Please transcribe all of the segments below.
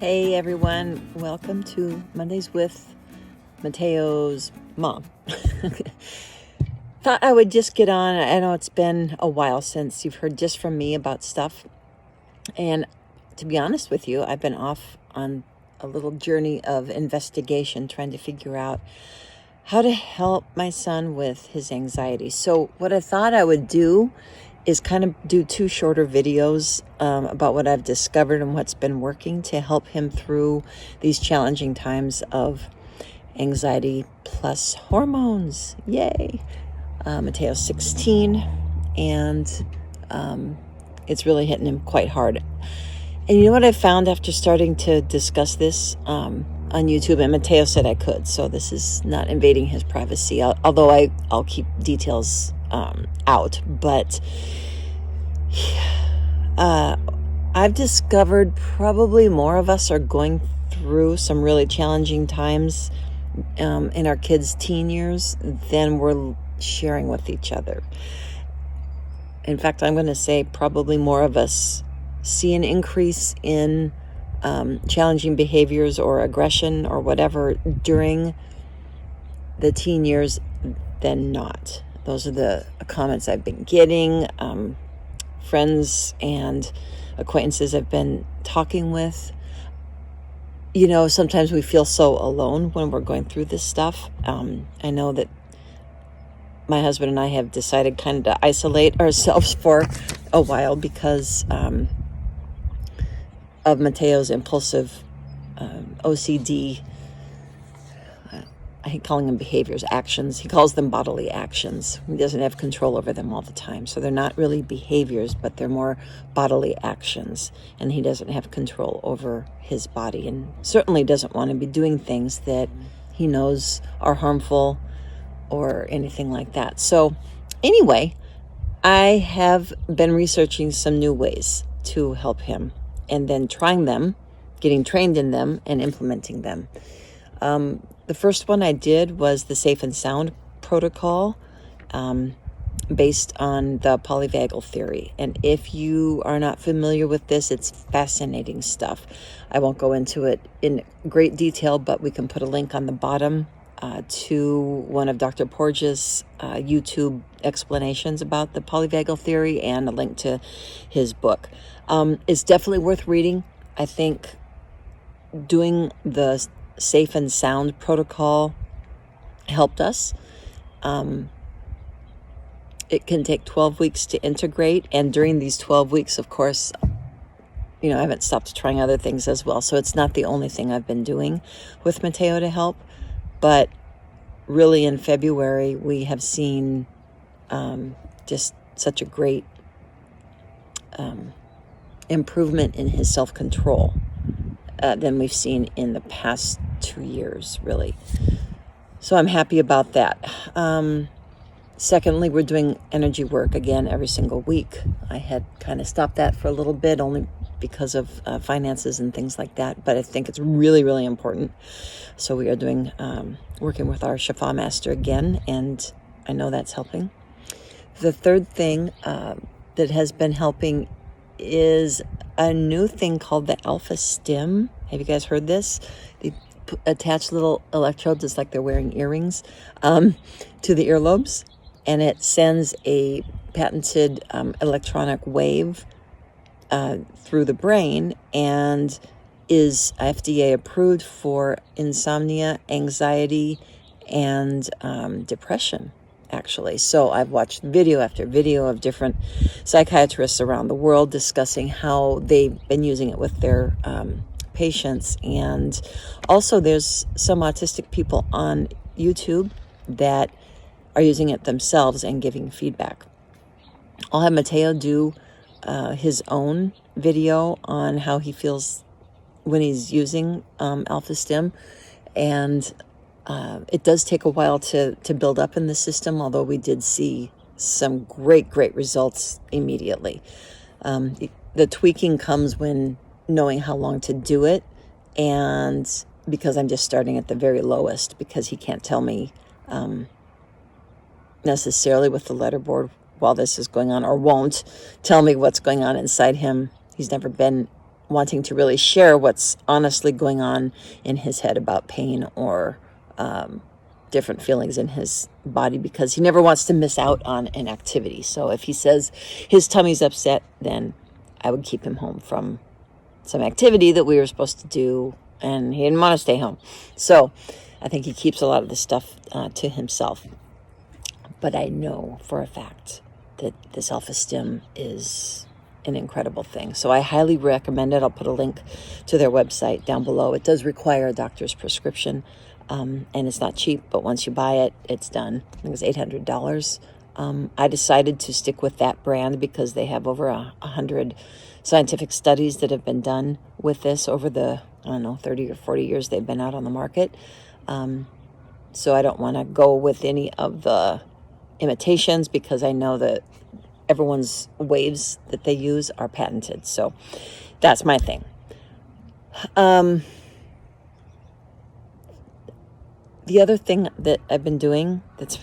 Hey everyone, welcome to Mondays with Matteo's mom. Thought I would just get on. I know it's been a while since you've heard just from me about stuff. And to be honest with you, I've been off on a little journey of investigation trying to figure out how to help my son with his anxiety. So what I thought I would do is kind of do two shorter videos about what I've discovered and what's been working to help him through these challenging times of anxiety plus hormones. Yay! Matteo's 16, and it's really hitting him quite hard. And you know what I found after starting to discuss this on YouTube, and Matteo said I could, so this is not invading his privacy, although I'll keep details out, but I've discovered probably more of us are going through some really challenging times in our kids' teen years than we're sharing with each other. In fact, I'm going to say probably more of us see an increase in challenging behaviors or aggression or whatever during the teen years than not. Those are the comments I've been getting. Friends and acquaintances I've been talking with. You know, sometimes we feel so alone when we're going through this stuff. I know that my husband and I have decided kind of to isolate ourselves for a while because of Matteo's impulsive OCD. I hate calling them behaviors, actions. He calls them bodily actions. He doesn't have control over them all the time. So they're not really behaviors, but they're more bodily actions. And he doesn't have control over his body and certainly doesn't want to be doing things that he knows are harmful or anything like that. So anyway, I have been researching some new ways to help him and then trying them, getting trained in them, and implementing them. The first one I did was the Safe and Sound protocol based on the polyvagal theory. And if you are not familiar with this, it's fascinating stuff. I won't go into it in great detail, but we can put a link on the bottom to one of Dr. Porges' YouTube explanations about the polyvagal theory and a link to his book. It's definitely worth reading. I think doing the Safe and Sound protocol helped us. It can take 12 weeks to integrate, and during these 12 weeks, of course, you know, I haven't stopped trying other things as well. So it's not the only thing I've been doing with Matteo to help, but really in February, we have seen just such a great improvement in his self-control than we've seen in the past 2 years, really. So I'm happy about that. Secondly, we're doing energy work again every single week. I had kind of stopped that for a little bit, only because of finances and things like that, but I think it's really, really important. So we are doing working with our Shifa master again, and I know that's helping. The third thing that has been helping is a new thing called the Alpha Stim. Have you guys heard this? They attach little electrodes, it's like they're wearing earrings, to the earlobes, and it sends a patented electronic wave through the brain and is FDA approved for insomnia, anxiety, and depression, actually. So I've watched video after video of different psychiatrists around the world discussing how they've been using it with their patients. And also there's some autistic people on YouTube that are using it themselves and giving feedback. I'll have Matteo do his own video on how he feels when he's using Alpha Stim, and it does take a while to build up in the system, although we did see some great results immediately. The tweaking comes when knowing how long to do it, and because I'm just starting at the very lowest, because he can't tell me necessarily with the letterboard while this is going on, or won't tell me what's going on inside him. He's never been wanting to really share what's honestly going on in his head about pain or different feelings in his body, because he never wants to miss out on an activity. So if he says his tummy's upset, then I would keep him home from some activity that we were supposed to do, and he didn't want to stay home. So I think he keeps a lot of the stuff to himself. But I know for a fact that the self-esteem is an incredible thing. So I highly recommend it. I'll put a link to their website down below. It does require a doctor's prescription, and it's not cheap, but once you buy it, it's done. I think it's $800. I decided to stick with that brand because they have over 100 scientific studies that have been done with this over the, 30 or 40 years they've been out on the market. So I don't want to go with any of the imitations, because I know that everyone's waves that they use are patented. So that's my thing. The other thing that I've been doing that's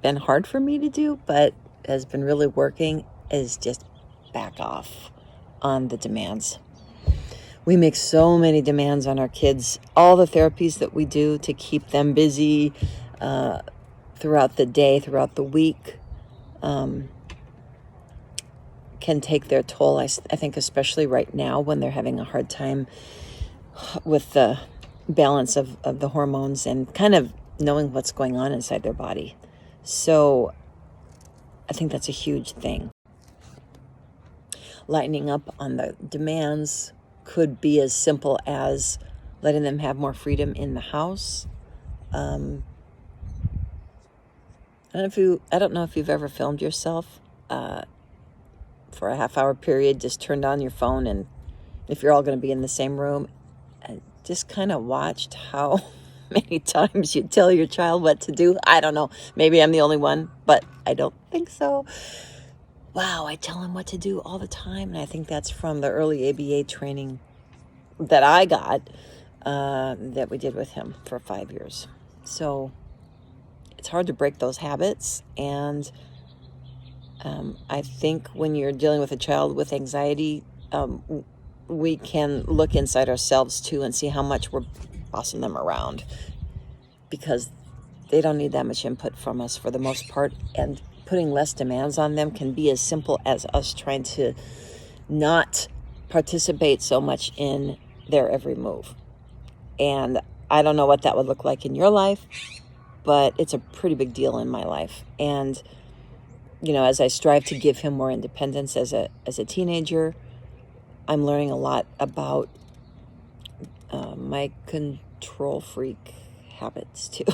been hard for me to do, but has been really working, is just back off on the demands. We make so many demands on our kids. All the therapies that we do to keep them busy throughout the day, throughout the week, can take their toll. I think especially right now when they're having a hard time with the balance of the hormones and kind of knowing what's going on inside their body. So I think that's a huge thing. Lightening up on the demands could be as simple as letting them have more freedom in the house. I don't know if you've ever filmed yourself for a half-hour period, just turned on your phone, and if you're all going to be in the same room, just kind of watched how many times you tell your child what to do. I don't know. Maybe I'm the only one, but I don't think so. Wow, I tell him what to do all the time, and I think that's from the early ABA training that I got, that we did with him for 5 years. So it's hard to break those habits, and I think when you're dealing with a child with anxiety, we can look inside ourselves too and see how much we're bossing them around, because they don't need that much input from us for the most part, and putting less demands on them can be as simple as us trying to not participate so much in their every move. And I don't know what that would look like in your life, but it's a pretty big deal in my life. And as I strive to give him more independence as a teenager, I'm learning a lot about my control freak habits too.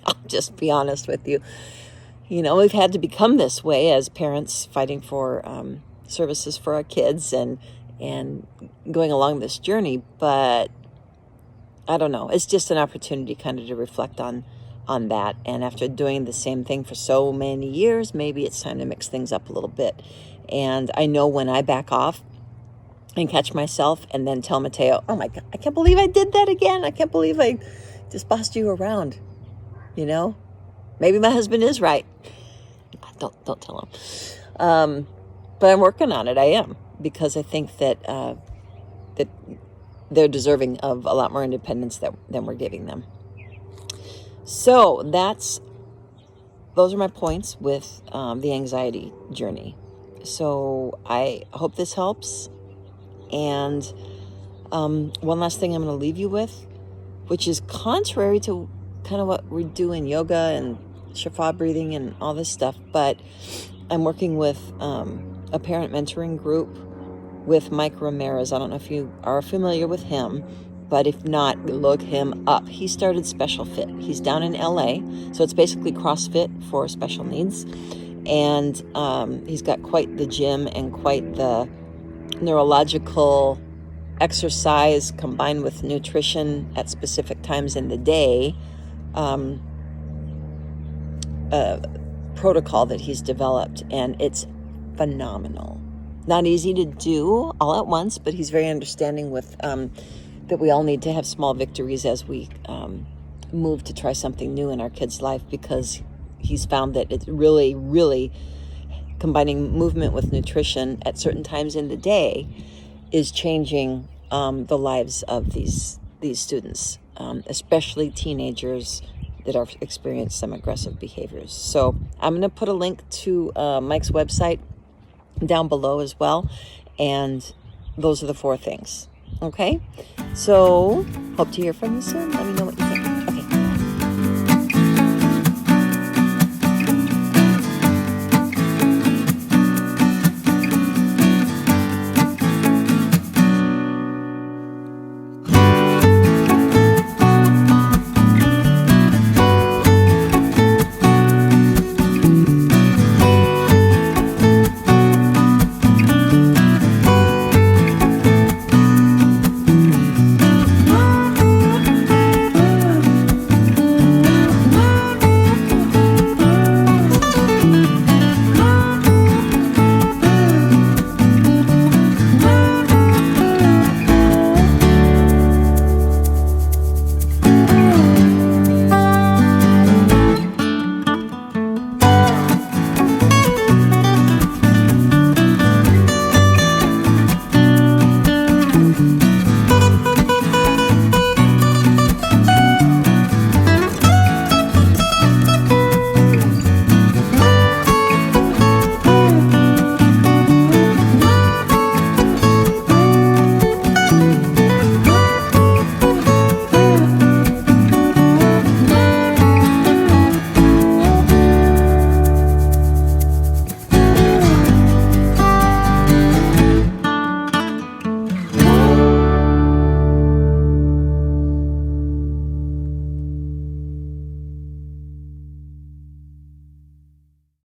I'll just be honest with you. We've had to become this way as parents, fighting for services for our kids and going along this journey. But I don't know. It's just an opportunity kind of to reflect on that. And after doing the same thing for so many years, maybe it's time to mix things up a little bit. And I know when I back off and catch myself and then tell Matteo, oh my God, I can't believe I did that again. I can't believe I just bossed you around. Maybe my husband is right. Don't tell him. But I'm working on it. I am, because I think that that they're deserving of a lot more independence than we're giving them. So those are my points with the anxiety journey. So I hope this helps. And one last thing I'm going to leave you with, which is contrary to kind of what we do in yoga and Shafa breathing and all this stuff, but I'm working with a parent mentoring group with Mike Ramirez. I don't know if you are familiar with him, but if not, look him up. He started Special Fit. He's down in LA, so it's basically CrossFit for special needs. And he's got quite the gym and quite the neurological exercise combined with nutrition at specific times in the day protocol that he's developed, and it's phenomenal. Not easy to do all at once, but he's very understanding with that we all need to have small victories as we move to try something new in our kids' life, because he's found that it's really, really combining movement with nutrition at certain times in the day is changing the lives of these students, especially teenagers that are experiencing some aggressive behaviors. So I'm going to put a link to Mike's website down below as well, and those are the 4 things. Okay, so hope to hear from you soon. Let me know what you